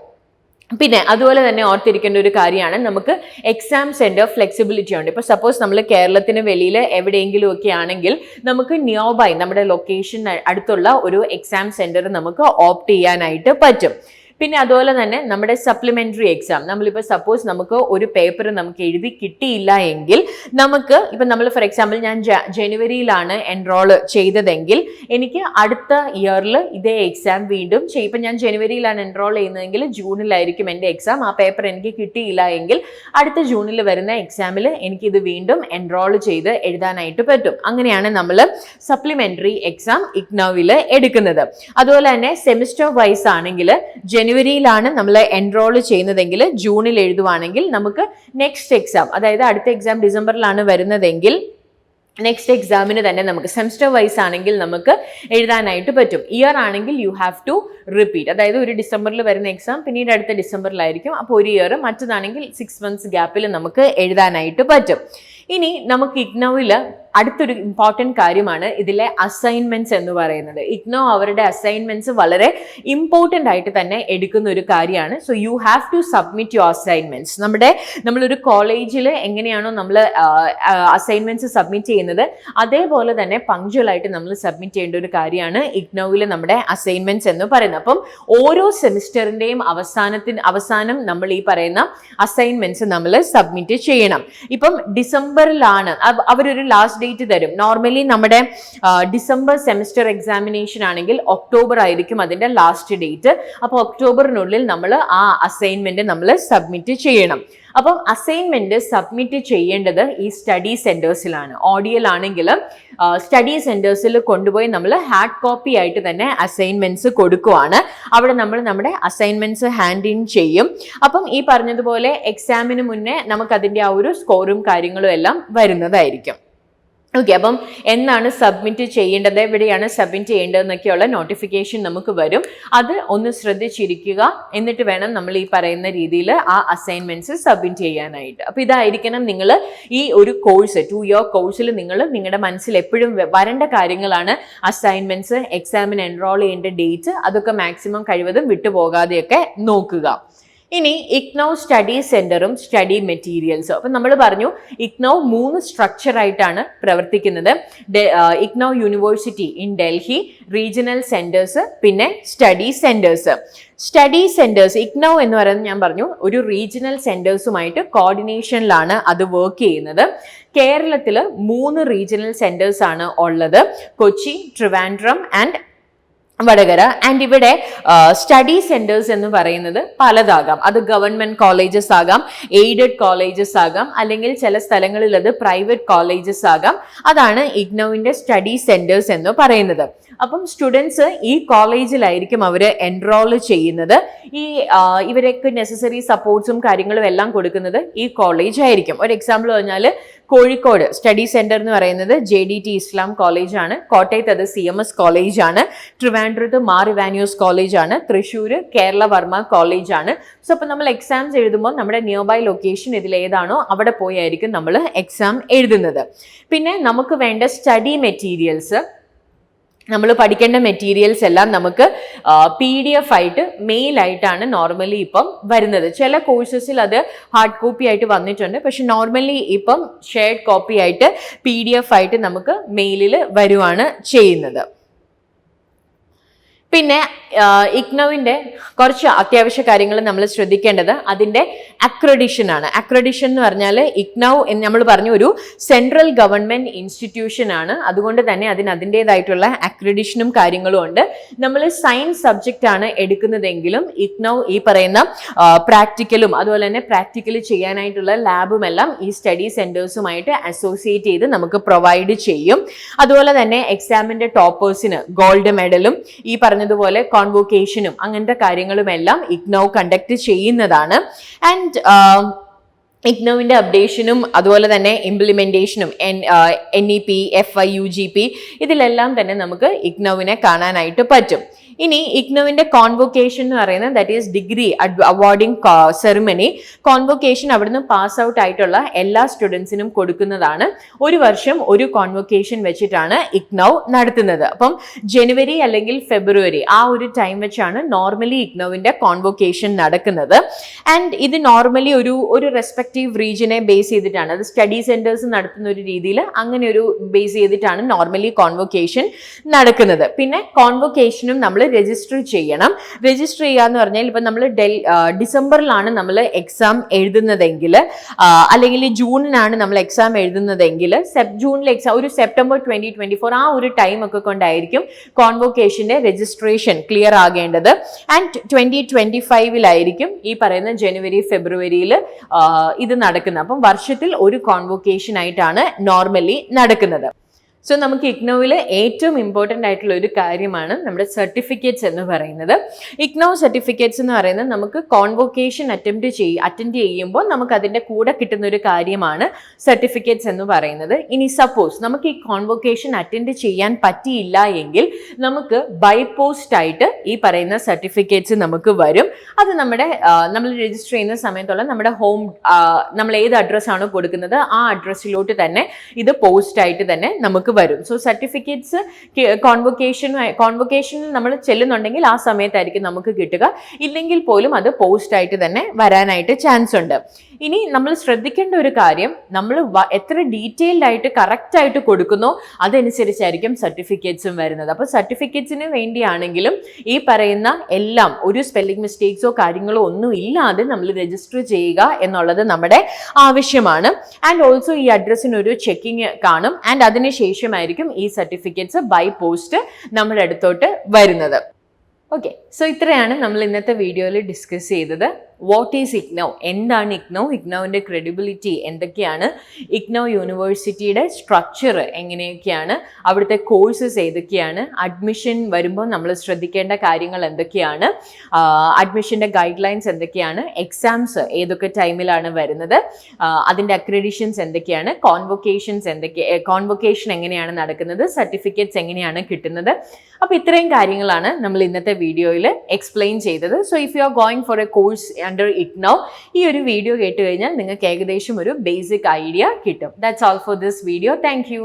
പിന്നെ അതുപോലെ തന്നെ ഓർത്തിരിക്കേണ്ട ഒരു കാര്യമാണ്, നമുക്ക് എക്സാം സെന്റർ ഫ്ലെക്സിബിലിറ്റി ഉണ്ട്. ഇപ്പോൾ സപ്പോസ് നമ്മൾ കേരളത്തിന് വെളിയിൽ എവിടെയെങ്കിലും ഒക്കെ ആണെങ്കിൽ നമുക്ക് നിയർ ബൈ നമ്മുടെ ലൊക്കേഷൻ അടുത്തുള്ള ഒരു എക്സാം സെന്റർ നമുക്ക് ഓപ്റ്റ് ചെയ്യാനായിട്ട് പറ്റും. പിന്നെ അതുപോലെ തന്നെ നമ്മുടെ സപ്ലിമെന്ററി എക്സാം, നമ്മളിപ്പോൾ സപ്പോസ് നമുക്ക് ഒരു പേപ്പർ നമുക്ക് എഴുതി കിട്ടിയില്ല എങ്കിൽ നമുക്ക് ഇപ്പം നമ്മൾ ഫോർ എക്സാമ്പിൾ ഞാൻ ജനുവരിയിലാണ് എൻറോൾ ചെയ്തതെങ്കിൽ എനിക്ക് അടുത്ത ഇയറിൽ ഇതേ എക്സാം വീണ്ടും ചെയ്യും. ഇപ്പം ഞാൻ ജനുവരിയിലാണ് എൻറോൾ ചെയ്യുന്നതെങ്കിൽ ജൂണിലായിരിക്കും എൻ്റെ എക്സാം. ആ പേപ്പർ എനിക്ക് കിട്ടിയില്ല എങ്കിൽ അടുത്ത ജൂണിൽ വരുന്ന എക്സാമിൽ എനിക്കിത് വീണ്ടും എൻറോൾ ചെയ്ത് എഴുതാനായിട്ട് പറ്റും. അങ്ങനെയാണ് നമ്മൾ സപ്ലിമെന്ററി എക്സാം ഇഗ്നോവിൽ എടുക്കുന്നത്. അതുപോലെ തന്നെ സെമിസ്റ്റർ വൈസ് ആണെങ്കിൽ ജനുവരിയിലാണ് നമ്മൾ എൻറോൾ ചെയ്യുന്നതെങ്കിൽ ജൂണിൽ എഴുതുവാണെങ്കിൽ നമുക്ക് നെക്സ്റ്റ് എക്സാം, അതായത് അടുത്ത എക്സാം ഡിസംബറിലാണ് വരുന്നതെങ്കിൽ നെക്സ്റ്റ് എക്സാമിന് തന്നെ നമുക്ക് സെമിസ്റ്റർ വൈസ് ആണെങ്കിൽ നമുക്ക് എഴുതാനായിട്ട് പറ്റും. ഇയർ ആണെങ്കിൽ യു ഹാവ് ടു റിപ്പീറ്റ്, അതായത് ഒരു ഡിസംബറിൽ വരുന്ന എക്സാം പിന്നീട് അടുത്ത ഡിസംബറിലായിരിക്കും. അപ്പോൾ ഒരു ഇയർ, മറ്റതാണെങ്കിൽ 6 മന്ത്സ് ഗ്യാപ്പിൽ നമുക്ക് എഴുതാനായിട്ട് പറ്റും. ഇനി നമുക്ക് ഇഗ്നോയിൽ അടുത്തൊരു ഇമ്പോർട്ടൻറ്റ് കാര്യമാണ് ഇതിലെ അസൈൻമെന്റ്സ് എന്ന് പറയുന്നത്. ഇഗ്നോ അവരുടെ അസൈൻമെന്റ്സ് വളരെ ഇമ്പോർട്ടൻ്റ് ആയിട്ട് തന്നെ എടുക്കുന്ന ഒരു കാര്യമാണ്. So you have to submit your assignments. നമ്മളൊരു കോളേജിൽ എങ്ങനെയാണോ നമ്മൾ അസൈൻമെന്റ്സ് സബ്മിറ്റ് ചെയ്യുന്നത് അതേപോലെ തന്നെ പങ്ക്ച്വൽ ആയിട്ട് നമ്മൾ സബ്മിറ്റ് ചെയ്യേണ്ട ഒരു കാര്യമാണ് ഇഗ്നോയിൽ നമ്മുടെ അസൈൻമെന്റ്സ് എന്ന് പറയുന്നത്. അപ്പം ഓരോ സെമിസ്റ്ററിന്റെയും അവസാനം നമ്മൾ ഈ പറയുന്ന അസൈൻമെന്റ്സ് നമ്മൾ സബ്മിറ്റ് ചെയ്യണം. ഇപ്പം ഡിസംബറിലാണ് അവരൊരു ലാസ്റ്റ് ഡേറ്റ് തരും. നോർമലി നമ്മുടെ ഡിസംബർ സെമിസ്റ്റർ എക്സാമിനേഷൻ ആണെങ്കിൽ ഒക്ടോബർ ആയിരിക്കും അതിന്റെ ലാസ്റ്റ് ഡേറ്റ്. അപ്പോൾ ഒക്ടോബറിനുള്ളിൽ നമ്മൾ ആ അസൈൻമെന്റ് നമ്മൾ സബ്മിറ്റ് ചെയ്യണം. അപ്പം അസൈൻമെന്റ് സബ്മിറ്റ് ചെയ്യേണ്ടത് ഈ സ്റ്റഡി സെന്റേഴ്സിലാണ്. ഓഡിയൽ ആണെങ്കിലും സ്റ്റഡി സെന്റേഴ്സിൽ കൊണ്ടുപോയി നമ്മൾ ഹാർഡ് കോപ്പി ആയിട്ട് തന്നെ അസൈൻമെന്റ്സ് കൊടുക്കുവാണ്. അവിടെ നമ്മൾ നമ്മുടെ അസൈൻമെന്റ്സ് ഹാൻഡ് ഇൻ ചെയ്യും. അപ്പം ഈ പറഞ്ഞതുപോലെ എക്സാമിന് മുന്നേ നമുക്ക് അതിൻ്റെ ആ ഒരു സ്കോറും കാര്യങ്ങളും എല്ലാം വരുന്നതായിരിക്കും. ഓക്കെ, അപ്പം എന്നാണ് സബ്മിറ്റ് ചെയ്യേണ്ടത്, എവിടെയാണ് സബ്മിറ്റ് ചെയ്യേണ്ടതെന്നൊക്കെയുള്ള നോട്ടിഫിക്കേഷൻ നമുക്ക് വരും. അത് ഒന്ന് ശ്രദ്ധിച്ചിരിക്കുക. എന്നിട്ട് വേണം നമ്മൾ ഈ പറയുന്ന രീതിയിൽ ആ അസൈൻമെന്റ്സ് സബ്മിറ്റ് ചെയ്യാനായിട്ട്. അപ്പോൾ ഇതായിരിക്കണം നിങ്ങൾ ഈ ഒരു കോഴ്സ് 2 ഇയർ കോഴ്സിൽ നിങ്ങൾ നിങ്ങളുടെ മനസ്സിൽ എപ്പോഴും വരേണ്ട കാര്യങ്ങളാണ്. അസൈൻമെന്റ്സ്, എക്സാമിന് എൻറോൾ ചെയ്യേണ്ട ഡേറ്റ്, അതൊക്കെ മാക്സിമം കഴിവതും വിട്ടുപോകാതെയൊക്കെ നോക്കുക. ഇനി ഇഗ്നോ സ്റ്റഡി സെന്ററും സ്റ്റഡി മെറ്റീരിയൽസും. അപ്പം നമ്മൾ പറഞ്ഞു ഇഗ്നോ 3 സ്ട്രക്ചർ ആയിട്ടാണ് പ്രവർത്തിക്കുന്നത്. IGNOU university in Delhi, regional centres, പിന്നെ study centres. Study centres IGNOU എന്ന് പറയുന്നത് ഞാൻ പറഞ്ഞു ഒരു റീജിയണൽ സെന്റേഴ്സുമായിട്ട് കോർഡിനേഷനിലാണ് അത് വർക്ക് ചെയ്യുന്നത്. കേരളത്തിൽ 3 റീജിയണൽ സെന്റേഴ്സ് ആണ് ഉള്ളത്, കൊച്ചി, ട്രിവാൻഡ്രം ആൻഡ് വടകര. ആൻഡ് ഇവിടെ സ്റ്റഡി സെന്റേഴ്സ് എന്ന് പറയുന്നത് പലതാകാം. അത് ഗവൺമെന്റ് കോളേജസ് ആകാം, എയ്ഡഡ് കോളേജസ് ആകാം, അല്ലെങ്കിൽ ചില സ്ഥലങ്ങളിൽ അത് പ്രൈവറ്റ് കോളേജസ് ആകാം. അതാണ് ഇഗ്നോവിന്റെ സ്റ്റഡി സെന്റേഴ്സ് എന്ന് പറയുന്നത്. അപ്പം സ്റ്റുഡൻസ് ഈ കോളേജിലായിരിക്കും അവർ എൻറോൾ ചെയ്യുന്നത്. ഇവരൊക്കെ നെസസറി സപ്പോർട്ട്സും കാര്യങ്ങളും എല്ലാം കൊടുക്കുന്നത് ഈ കോളേജ് ആയിരിക്കും. ഒരു എക്സാമ്പിൾ പറഞ്ഞാൽ കോഴിക്കോട് സ്റ്റഡി സെന്റർ എന്ന് പറയുന്നത് JDT ഇസ്ലാം കോളേജ് ആണ്, കോട്ടയത്ത് അത് CMS കോളേജ് ആണ്, ട്രിവാൻഡ്രത്ത് മാർ ഇവാനിയോസ് കോളേജ് ആണ്, തൃശ്ശൂർ കേരള വർമ്മ കോളേജ് ആണ്. സോ അപ്പോൾ നമ്മൾ എക്സാംസ് എഴുതുമ്പോൾ നമ്മുടെ നിയർ ബൈ ലൊക്കേഷൻ ഇതിൽ ഏതാണോ അവിടെ പോയായിരിക്കും നമ്മൾ എക്സാം എഴുതുന്നത്. പിന്നെ നമുക്ക് വേണ്ട സ്റ്റഡി മെറ്റീരിയൽസ്, നമ്മൾ പഠിക്കേണ്ട മെറ്റീരിയൽസ് എല്ലാം നമുക്ക് PDF ആയിട്ട് മെയിലായിട്ടാണ് നോർമലി ഇപ്പം വരുന്നത്. ചില കോഴ്സസിൽ അത് ഹാർഡ് കോപ്പി ആയിട്ട് വന്നിട്ടുണ്ട്, പക്ഷെ നോർമലി ഇപ്പം ഷെയർഡ് കോപ്പി ആയിട്ട് PDF ആയിട്ട് നമുക്ക് മെയിലിൽ വരുവാണ് ചെയ്യുന്നത്. പിന്നെ ഇഗ്നോവിൻ്റെ കുറച്ച് അത്യാവശ്യ കാര്യങ്ങൾ നമ്മൾ ശ്രദ്ധിക്കേണ്ടത് അതിൻ്റെ അക്രഡിഷൻ ആണ്. അക്രഡിഷൻ എന്ന് പറഞ്ഞാൽ ഇഗ്നോ നമ്മൾ പറഞ്ഞു ഒരു സെൻട്രൽ ഗവൺമെന്റ് ഇൻസ്റ്റിറ്റ്യൂഷൻ ആണ്. അതുകൊണ്ട് തന്നെ അതിൻ്റെതായിട്ടുള്ള അക്രഡിഷനും കാര്യങ്ങളും ഉണ്ട്. നമ്മൾ സയൻസ് സബ്ജക്റ്റ് ആണ് എടുക്കുന്നതെങ്കിലും ഇഗ്നോ ഈ പറയുന്ന പ്രാക്ടിക്കലും അതുപോലെ തന്നെ പ്രാക്ടിക്കലി ചെയ്യാനായിട്ടുള്ള ലാബും എല്ലാം ഈ സ്റ്റഡി സെന്റേഴ്സുമായിട്ട് അസോസിയേറ്റ് ചെയ്ത് നമുക്ക് പ്രൊവൈഡ് ചെയ്യും. അതുപോലെ തന്നെ എക്സാമിന്റെ ടോപ്പേഴ്സിന് ഗോൾഡ് മെഡലും ഈ പറഞ്ഞതുപോലെ കോൺവോക്കേഷനും അങ്ങനത്തെ കാര്യങ്ങളുമെല്ലാം ഇഗ്നോ കണ്ടക്ട് ചെയ്യുന്നതാണ്. ആൻഡ് ഇഗ്നോവിൻ്റെ അപ്ഡേഷനും അതുപോലെ തന്നെ ഇംപ്ലിമെന്റേഷനും NEP, FI, UGP ഇതിലെല്ലാം തന്നെ നമുക്ക് ഇഗ്നോവിനെ കാണാനായിട്ട് പറ്റും. ഇനി ഇഗ്നോവിന്റെ കോൺവോക്കേഷൻ എന്ന് പറയുന്നത് that is degree awarding ceremony. കോൺവോക്കേഷൻ അവിടുന്ന് പാസ് ഔട്ട് ആയിട്ടുള്ള എല്ലാ സ്റ്റുഡൻസിനും കൊടുക്കുന്നതാണ്. ഒരു വർഷം ഒരു കോൺവോക്കേഷൻ വെച്ചിട്ടാണ് ഇഗ്നോ നടത്തുന്നത്. അപ്പം ജനുവരി അല്ലെങ്കിൽ ഫെബ്രുവരി ആ ഒരു ടൈം വെച്ചാണ് നോർമലി ഇഗ്നോവിന്റെ കോൺവോക്കേഷൻ നടക്കുന്നത്. ആൻഡ് ഇത് നോർമലി ഒരു റെസ്പെക്റ്റീവ് റീജിയനെ ബേസ് ചെയ്തിട്ടാണ്, അത് സ്റ്റഡി സെന്റേഴ്സ് നടത്തുന്ന ഒരു രീതിയിൽ അങ്ങനെ ഒരു ബേസ് ചെയ്തിട്ടാണ് നോർമലി കോൺവോക്കേഷൻ നടക്കുന്നത്. പിന്നെ കോൺവോക്കേഷനും നമ്മൾ രജിസ്റ്റർ ചെയ്യണം. രജിസ്റ്റർ ചെയ്യുക എന്ന് പറഞ്ഞാൽ ഇപ്പം നമ്മൾ ഡിസംബറിലാണ് നമ്മൾ എക്സാം എഴുതുന്നതെങ്കിൽ അല്ലെങ്കിൽ ജൂണിനാണ് നമ്മൾ എക്സാം എഴുതുന്നതെങ്കിൽ ജൂണിലെ എക്സാം ഒരു സെപ്റ്റംബർ 2024 ആ ഒരു ടൈം ഒക്കെ കൊണ്ടായിരിക്കും കോൺവോക്കേഷന്റെ രജിസ്ട്രേഷൻ ക്ലിയർ ആകേണ്ടത്. ആൻഡ് 2025 ഈ പറയുന്ന ജനുവരി ഫെബ്രുവരിയിൽ ഇത് നടക്കുന്നത്. അപ്പം വർഷത്തിൽ ഒരു കോൺവോക്കേഷൻ ആയിട്ടാണ് നോർമലി നടക്കുന്നത്. സോ നമുക്ക് ഇഗ്നോയിൽ ഏറ്റവും ഇമ്പോർട്ടൻ്റ് ആയിട്ടുള്ള ഒരു കാര്യമാണ് നമ്മുടെ സർട്ടിഫിക്കറ്റ്സ് എന്ന് പറയുന്നത്. ഇഗ്നോ സർട്ടിഫിക്കറ്റ്സ് എന്ന് പറയുന്നത് നമുക്ക് കോൺവോക്കേഷൻ അറ്റൻഡ് ചെയ്യുമ്പോൾ നമുക്ക് അതിൻ്റെ കൂടെ കിട്ടുന്ന ഒരു കാര്യമാണ് സർട്ടിഫിക്കറ്റ്സ് എന്ന് പറയുന്നത്. ഇനി സപ്പോസ് നമുക്ക് ഈ കോൺവോക്കേഷൻ അറ്റൻഡ് ചെയ്യാൻ പറ്റിയില്ല എങ്കിൽ നമുക്ക് ബൈ പോസ്റ്റ് ആയിട്ട് ഈ പറയുന്ന സർട്ടിഫിക്കറ്റ്സ് നമുക്ക് വരും. അത് നമ്മൾ രജിസ്റ്റർ ചെയ്യുന്ന സമയത്തുള്ള നമ്മുടെ നമ്മൾ ഏത് അഡ്രസ്സാണോ കൊടുക്കുന്നത് ആ അഡ്രസ്സിലോട്ട് തന്നെ ഇത് പോസ്റ്റ് ആയിട്ട് തന്നെ നമുക്ക് വരും. സോ സർട്ടിഫിക്കറ്റ്സ് കോൺവോക്കേഷനിൽ നമ്മൾ ചെല്ലുന്നുണ്ടെങ്കിൽ ആ സമയത്തായിരിക്കും നമുക്ക് കിട്ടുക. ഇല്ലെങ്കിൽ പോലും അത് പോസ്റ്റ് ആയിട്ട് തന്നെ വരാനായിട്ട് ചാൻസ് ഉണ്ട്. ഇനി നമ്മൾ ശ്രദ്ധിക്കേണ്ട ഒരു കാര്യം, നമ്മൾ എത്ര ഡീറ്റെയിൽഡ് ആയിട്ട് കറക്റ്റ് ആയിട്ട് കൊടുക്കുന്നോ അതനുസരിച്ചായിരിക്കും സർട്ടിഫിക്കറ്റ്സും വരുന്നത്. അപ്പോൾ സർട്ടിഫിക്കറ്റ്സിന് വേണ്ടിയാണെങ്കിലും ഈ പറയുന്ന എല്ലാം ഒരു സ്പെല്ലിംഗ് മിസ്റ്റേക്സോ കാര്യങ്ങളോ ഒന്നും ഇല്ലാതെ നമ്മൾ രജിസ്റ്റർ ചെയ്യുക എന്നുള്ളത് നമ്മുടെ ആവശ്യമാണ്. ആൻഡ് ഓൾസോ ഈ അഡ്രസ്സിനൊരു ചെക്കിങ് കാണും. ആൻഡ് അതിനുശേഷമായിരിക്കും ഈ സർട്ടിഫിക്കറ്റ്സ് ബൈ പോസ്റ്റ് നമ്മുടെ അടുത്തോട്ട് വരുന്നത്. ഓക്കെ, സോ ഇത്രയാണ് നമ്മൾ ഇന്നത്തെ വീഡിയോയിൽ ഡിസ്കസ് ചെയ്തത്. വാട്ട് ഈസ് ഇഗ്നോ, എന്താണ് ഇഗ്നോ, ഇഗ്നോവിൻ്റെ ക്രെഡിബിലിറ്റി എന്തൊക്കെയാണ്, ഇഗ്നോ യൂണിവേഴ്സിറ്റിയുടെ സ്ട്രക്ചർ എങ്ങനെയൊക്കെയാണ്, അവിടുത്തെ കോഴ്സസ് ഏതൊക്കെയാണ്, അഡ്മിഷൻ വരുമ്പോൾ നമ്മൾ ശ്രദ്ധിക്കേണ്ട കാര്യങ്ങൾ എന്തൊക്കെയാണ്, അഡ്മിഷൻ്റെ ഗൈഡ് ലൈൻസ് എന്തൊക്കെയാണ്, എക്സാംസ് ഏതൊക്കെ ടൈമിലാണ് വരുന്നത്, അതിൻ്റെ അക്രഡിഷൻസ് എന്തൊക്കെയാണ്, കോൺവൊക്കേഷൻ എങ്ങനെയാണ് നടക്കുന്നത്, സർട്ടിഫിക്കറ്റ്സ് എങ്ങനെയാണ് കിട്ടുന്നത്. അപ്പോൾ ഇത്രയും കാര്യങ്ങളാണ് നമ്മൾ ഇന്നത്തെ വീഡിയോയിൽ എക്സ്പ്ലെയിൻ ചെയ്തത്. So if you are going for A course under IGNOU, ഈ ഒരു വീഡിയോ കേട്ട് കഴിഞ്ഞാൽ നിങ്ങൾക്ക് ഏകദേശം ഒരു ബേസിക് ഐഡിയ കിട്ടും. That's all for this video. Thank you.